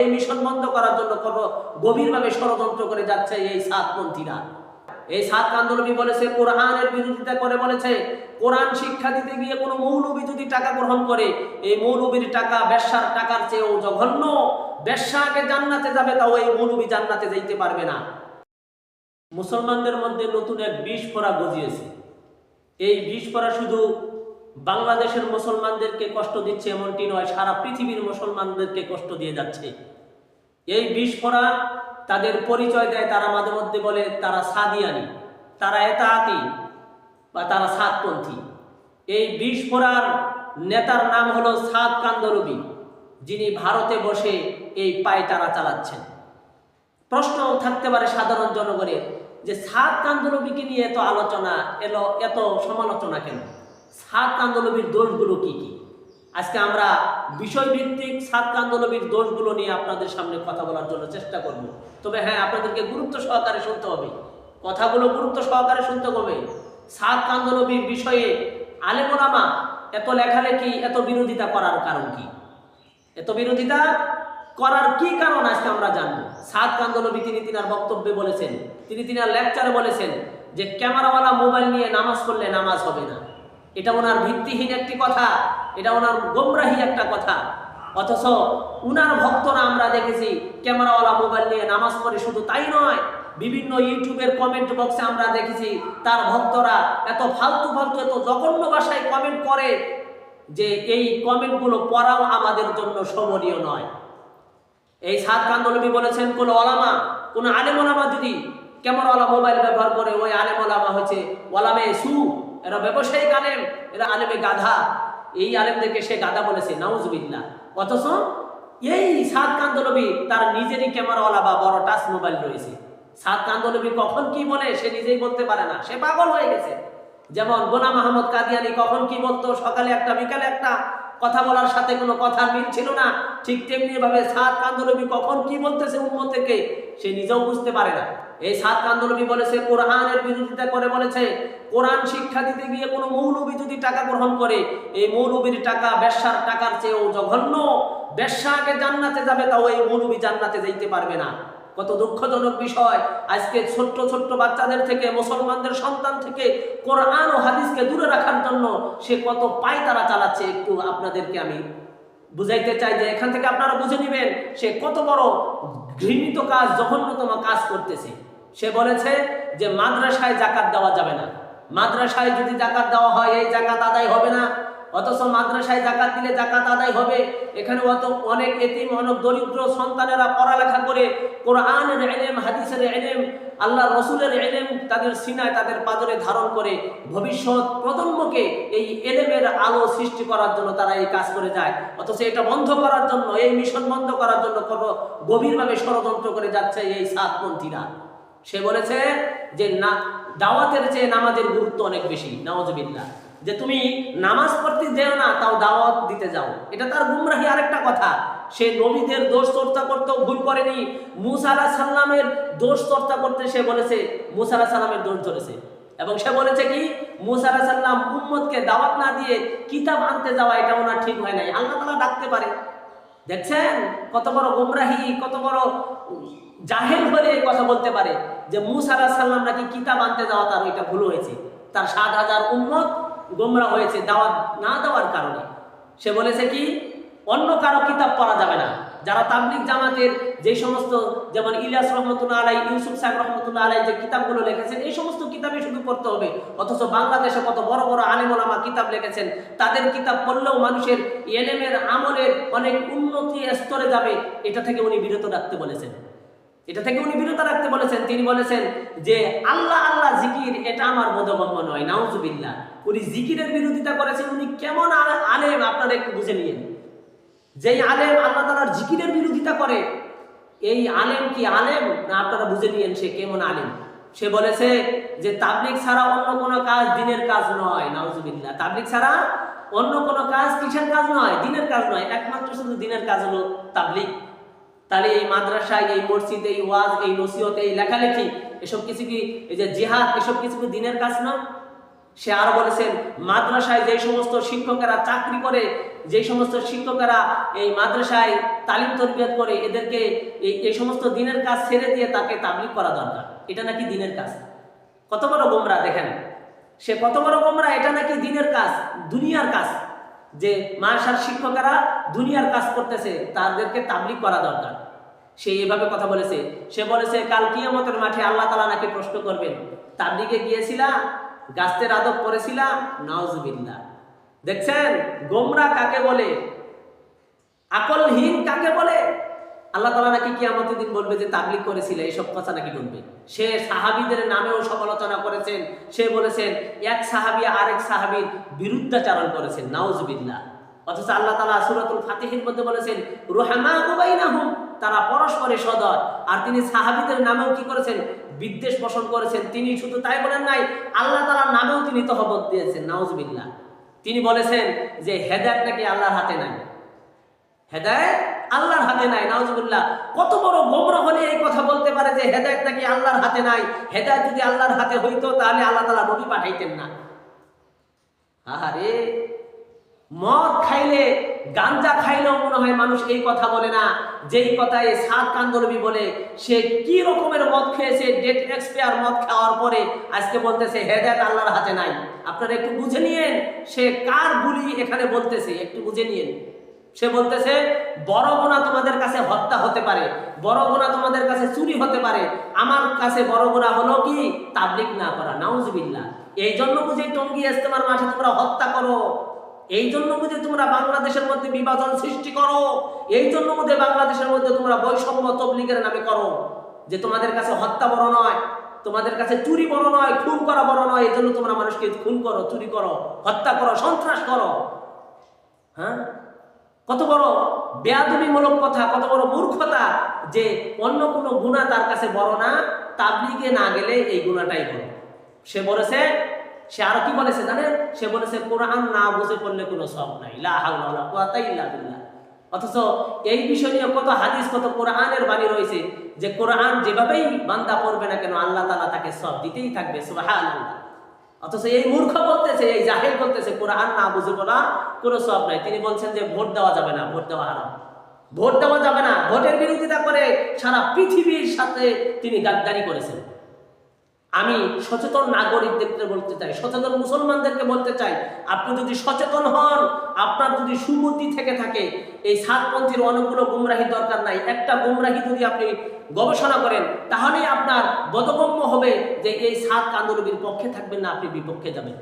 এই মিশন বন্ধ করার জন্য গভীরভাবে ষড়যন্ত্র করে যাচ্ছে এই সাতপন্থীরা। এই সাত কান্দলবি বলেছে, কোরআনের বিরোধিতা করে বলেছে, কোরআন শিক্ষা দিতে গিয়ে কোনো মৌলবী যদি টাকা গ্রহণ করে, এই মৌলবীর টাকা বেশ্যার টাকার চেয়েও জঘন্য। বেশ্যাকে জান্নাতে যাবে, তাও এই মৌলবী জান্নাতে যাইতে পারবে না। মুসলমানদের মধ্যে নতুন এক বিষ ফোড়া গজিয়েছে। এই বিষ ফোড়া শুধু বাংলাদেশের মুসলমানদেরকে কষ্ট দিচ্ছে এমনটি নয়, সারা পৃথিবীর মুসলমানদেরকে কষ্ট দিয়ে যাচ্ছে। এই বিষ ফোড়া তাদের পরিচয় দেয়, তারা মাঝে মধ্যে বলে তারা সাদিয়ানি, তারা এতাআতি বা তারা সাতপন্থী। এই বিষ ফোড়ার নেতার নাম হলো সাত কান্দলবি, যিনি ভারতে বসে এই পায়তারা চালাচ্ছেন। প্রশ্ন থাকতে পারে সাধারণ জনগণের যে সাত কান্দলবিকে নিয়ে এত আলোচনা এলো, এত সমালোচনা কেন? সাত কান্দলবির দোষগুলো কি কি? আজকে আমরা বিষয়ভিত্তিক সাত কান্দলবির দোষগুলো নিয়ে আপনাদের সামনে কথা বলার জন্য চেষ্টা করব। তবে হ্যাঁ, আপনাদেরকে গুরুত্ব সহকারে শুনতে হবে, কথাগুলো গুরুত্ব সহকারে শুনতে হবে। সাত কান্দলবির বিষয়ে আলেম ওলামা এত লেখালেখি, এত বিরোধিতা করার কারণ কি? এত বিরোধিতা করার কি কারণ আজকে আমরা জানবো। সাত কান্দলবি তিনি তিনার বক্তব্যে বলেছেন, তিনি তিনার লেকচারে বলেছেন যে ক্যামেরাওয়ালা মোবাইল নিয়ে নামাজ পড়লে নামাজ হবে না। এটা ওনার ভিত্তিহীন একটি কথা, এটা ওনার গোমরাহী একটা কথা। অথচ উনার ভক্তরা আমরা দেখেছি ক্যামেরাওয়ালা মোবাইল নিয়ে নামাজ পড়ে। শুধু তাই নয়, বিভিন্ন ইউটিউবের কমেন্ট বক্সে আমরা দেখেছি তার ভক্তরা এত ফালতু ফালতু, এত জঘন্য ভাষায় কমেন্ট করে যে এই কমেন্টগুলো পড়াও আমাদের জন্য শোভনীয় নয়। এই সাত কান্দলবি বলেছেন, কোন ওলামা, কোন আলেম ওলামা যদি ক্যামেরাওয়ালা মোবাইল ব্যবহার করে, ওই আলেম ওলামা হচ্ছে ওলামে সু, এরা ব্যবসায়িক আলেম, এরা আলেমে গাধা। এই আলেমদেরকে সে গাধা বলেছে, নাউজুবিল্লাহ। অথচ এই সাত কান্দলবি তার নিজেরই ক্যামেরাওয়ালা বা বড় টাচ মোবাইল রয়েছে। সাত কান্দলবি কখন কি বলে সে নিজেই বলতে পারে না, সে পাগল হয়ে গেছে। যেমন গোলাম আহমদ কাদিয়ানি কখন কি বলতো, সকালে একটা বিকালে একটা, কথা বলার সাথে কোনো কথার মিল ছিল না। ঠিক তেমনি ভাবে সাত কান্দলবি কখন কি বলতেছে উম্মত থেকে সে নিজেও বুঝতে পারে না। এই সাত কান্দলবি বলেছে, কোরআনের বিরোধিতা করে বলেছে, কোরআন শিক্ষা দিতে গিয়ে কোনো মৌলবী যদি টাকা গ্রহণ করে, এই মৌলবীর টাকা বেশ্যার টাকার চেয়েও জঘন্য। বেশ্যাকে জান্নাতে যাবে, তাও এই মৌলবী জান্নাতে যাইতে পারবে না। কত দুঃখজনক বিষয়। আজকে ছোট্ট ছোট্ট বাচ্চাদের থেকে, মুসলমানদের সন্তান থেকে কোরআন ও হাদিসকে দূরে রাখার জন্য সে কত পায়তারা চালাচ্ছে। একটু আপনাদেরকে আমি বুঝাইতে চাই যে এখান থেকে আপনারা বুঝে নেবেন সে কত বড় ঘৃণিত কাজ, জঘন্যতম কাজ করতেছে। সে বলেছে যে মাদ্রাসায় যাকাত দেওয়া যাবে না। মাদ্রাসায় যদি যাকাত দেওয়া হয়, এই যাকাত আদায় হবে না। অথচ মাদ্রাসায় যাকাত দিলে যাকাত আদায় হবে। এখানে অনেক এতিম, অনেক দরিদ্র সন্তানেরা পড়ালেখা করে কোরআনের ইলম, হাদিসের ইলম, আল্লাহর রাসূলের ইলম তাদের সিনায়, তাদের পাদরে ধারণ করে ভবিষ্যৎ প্রজন্মকে এই ইলমের আলো সৃষ্টি করার জন্য তারা এই কাজ করে যায়। অথচ এটা বন্ধ করার জন্য, এই মিশন বন্ধ করার জন্য গভীরভাবে ষড়যন্ত্র করে যাচ্ছে এই সাতপন্থীরা। সে বলেছে যে না, দাওয়াতের চেয়ে নামাজের গুরুত্ব অনেক বেশি। নাউজুবিল্লাহ। যে তুমি নামাজ পড়তে যেও না, তাও দাওয়াত দিতে যাও। এটা তার গুমরাহি আরেকটা কথা। সে নবীদের দোষ চর্চা করতেও ভুল করেনি। মূসা আলাইহিস সালামের দোষ চর্চা করতে সে বলেছে, মূসা আলাইহিস সালামের দোষ ধরেছে। এবং সে বলেছে কি, মূসা আলাইহিস সালাম উম্মতকে দাওয়াত না দিয়ে কিতাব আনতে যাওয়া, এটা ওনার ঠিক হয় নাই। আল্লাহ তাআলা ডাকতে পারে। দেখছেন কত বড় গুমরাহি, কত বড় জাহেল হলে এই কথা বলতে পারে যে মূসা আলাইহিস সালাম নাকি কিতাব আনতে যাওয়া তার ওইটা ভুল হয়েছে। তার ৭,০০০ উম্মত গোমরা হয়েছে দাওয়াত না দেওয়ার কারণে। সে বলেছে কি, অন্য কারো কিতাব পড়া যাবে না। যারা তাবলিগ জামাতের যে সমস্ত, যেমন ইলিয়াস রহমতুল্লাহ আলাই, ইউসুফ সাহেব রহমতুল্লাহ আলাই যে কিতাবগুলো লিখেছেন, এই সমস্ত কিতাবই শুধু পড়তে হবে। অথচ বাংলাদেশে কত বড় বড় আলেম ওলামা কিতাব লিখেছেন, তাদের কিতাব পড়লেও মানুষের ইলমের, আমলের অনেক উন্নতি স্তরে যাবে। এটা থেকে উনি বিরত রাখতে বলেছেন। এটা থেকে উনি বিরত রাখতে বলেছেন। তিনি বলেছেন যে আল্লাহ আল্লাহ জিকির, এটা আমার বোধগম্য নয়। নাউজুবিল্লাহ। উনি জিকিরের বিরোধিতা করেছেন। উনি কেমন আলেম আপনারা একটু বুঝে নিয়েন। যেই আলেম আল্লাহ তাআলার জিকিরের বিরোধিতা করে, এই আলেম কি আলেম না? আপনারা বুঝে নিয়েন সে কেমন আলেম। সে বলেছে যে তাবলিগ ছাড়া অন্য কোনো কাজ দিনের কাজ নয়। নাউজুবিল্লাহ। তাবলিগ ছাড়া অন্য কোনো কাজ কিসের কাজ নয়? দিনের কাজ নয়। একমাত্র শুধু দিনের কাজ হলো তাবলিগ। তাহলে এই মাদ্রাসায়, এই মসজিদে, এই ওয়াজ, এই নসিহত, এই লেখালেখি, এসব কিছু কি, এই যে জিহাদ, এসব কিছু কি দিনের কাজ না? সে আরো বলেছেন মাদ্রাসায় যে সমস্ত শিক্ষকেরা চাকরি করে, যে সমস্ত শিক্ষকেরা এই মাদ্রাসায় তালিম তরবিয়ত করে, এদেরকে এই সমস্ত দিনের কাজ ছেড়ে দিয়ে তাকে তাবলীগ করা দরকার। এটা নাকি দিনের কাজ। কত বড় গোমরা দেখেন, সে কত বড় গোমরা। এটা নাকি দিনের কাজ, দুনিয়ার কাজ। যে মাদ্রাসার শিক্ষকেরা দুনিয়ার কাজ করতেছে, তাদেরকে তাবলীগ করা দরকার। সে এভাবে কথা বলেছে। সে বলেছে কাল কিয়ামতের মাঠে আল্লাহ তাআলা নাকি প্রশ্ন করবেন, তাবলীগে গিয়েছিলা, গাছের আদব করেছিলা, নাউজুবিল্লাহ। দেখছেন গোমরা কাকে বলে, আকলহীন কাকে বলে। আল্লাহ তাআলা নাকি কিয়ামতের দিন বলবে যে তাবলীগ করেছিলে, এইসব কথা নাকি বলবে। সে সাহাবীদের নামেও সমালোচনা করেছেন। সে বলেছেন এক সাহাবী আরেক সাহাবীর বিরুদ্ধাচারণ করেছেন, নাউজুবিল্লাহ। অথচ আল্লাহ তাআলা সূরাতুল ফাতিহের মধ্যে বলেছেন রুহামাউ বাইনাহুম, তারা পরস্পরে সদয়। আর তিনি সাহাবীদের নামেও কি করেছেন, বিদ্বেষ পোষণ করেছেন। তিনি শুধু তাই বলেন নাই, আল্লাহ তাআলার নামেও তিনি তহবত দিয়েছেন, নাউজুবিল্লাহ। তিনি বলেছেন যে হেদায়েত নাকি আল্লাহর হাতে নাই, হেদায়েত আল্লাহর হাতে নাই, নাউজুবিল্লাহ। কত বড় গোমরা হলে এই কথা বলতে পারে যে হেদায়েত নাকি আল্লাহর হাতে নাই। হেদায়েত যদি আল্লাহর হাতে হইতো তাহলে আল্লাহ তাআলা নবী পাঠাইতেন না। আহারে, মদ খাইলে, গাঞ্জা খাইলেও মনে হয় মানুষ এই কথা বলে না যেই কথায় সাদ কান্দরবি বলে। সে কি রকমের মদ খেয়েছে, ডেট এক্সপায়ার মদ খাওয়ার পরে আজকে বলতেছে হেদায়েত আল্লাহর হাতে নাই। আপনারা একটু বুঝে নিয়েন সে কার বুলি এখানে বলতেছে, একটু বুঝে নিয়েন। সে বলতেছে বড় গুনাহ তোমাদের কাছে হত্যা হতে পারে, বড় গুনাহ তোমাদের কাছে চুরি হতে পারে, আমার কাছে বড় গুনাহ হলো কি তাবলীগ না করা, নাউজুবিল্লাহ। এই জন্য বুঝে টঙ্গী ইজতেমার মাঠে তোমরা হত্যা করো, এই জন্য বুঝে তোমরা বাংলাদেশের মধ্যে বিভাজন সৃষ্টি করো, এই জন্য বুঝে বাংলাদেশের মধ্যে তোমরা বৈষম্য তবলীগের নামে করো। যে তোমাদের কাছে হত্যা বড় নয়, তোমাদের কাছে চুরি বড় নয়, খুন করা বড় নয়, এই জন্য তোমরা মানুষকে খুন করো, চুরি করো, হত্যা করো, সন্ত্রাস করো। হ্যাঁ, কত বড় বেয়াদবিমূলক কথা, কত বড় মূর্খতা যে অন্য কোনো গুনাহ তার কাছে বড় না, তাবলীগে না গেলে এই গুনাহটাই বড়। সে বলেছে, সে আর কি বলেছে জানেন, সে বলেছে কোরআন না বুঝে পড়লে কোনো সওয়াব নাই, লা হাওলা ওয়ালা কুওয়াতা ইল্লা বিল্লাহ। অথচ এই বিষয় নিয়ে কত হাদিস, কত কোরআনের বাণী রয়েছে যে কোরআন যেভাবেই বান্দা পড়বে না কেন আল্লাহ তাআলা তাকে সওয়াব দিতেই থাকবে, সুবহানাল্লাহ। অথচ এই মূর্খ বলতেছে, এই জাহেল বলতেছে কোরআন না বুঝে পড়া কোনো সওয়াব নাই। তিনি বলছেন যে ভোট দেওয়া যাবে না, ভোট দেওয়া হারাম, ভোট দেওয়া যাবে না। ভোটের বিরোধিতা করে সারা পৃথিবীর সাথে তিনি গাদ্দারি করেছেন। আমি সচেতন নাগরিকদেরকে বলতে চাই, সচেতন মুসলমানদেরকে বলতে চাই, আপনি যদি সচেতন হন, আপনার যদি সুবুদ্ধি থেকে থাকে, এই সাতপন্থীর অনেকগুলো গুমরাহি দরকার নাই। একটা গুমরাহি যদি আপনি গবেষণা করেন তাহলেই আপনার বোধগম্য হবে যে এই সাত কান্দরবীর পক্ষে থাকবেন না, আপনি বিপক্ষে যাবেন।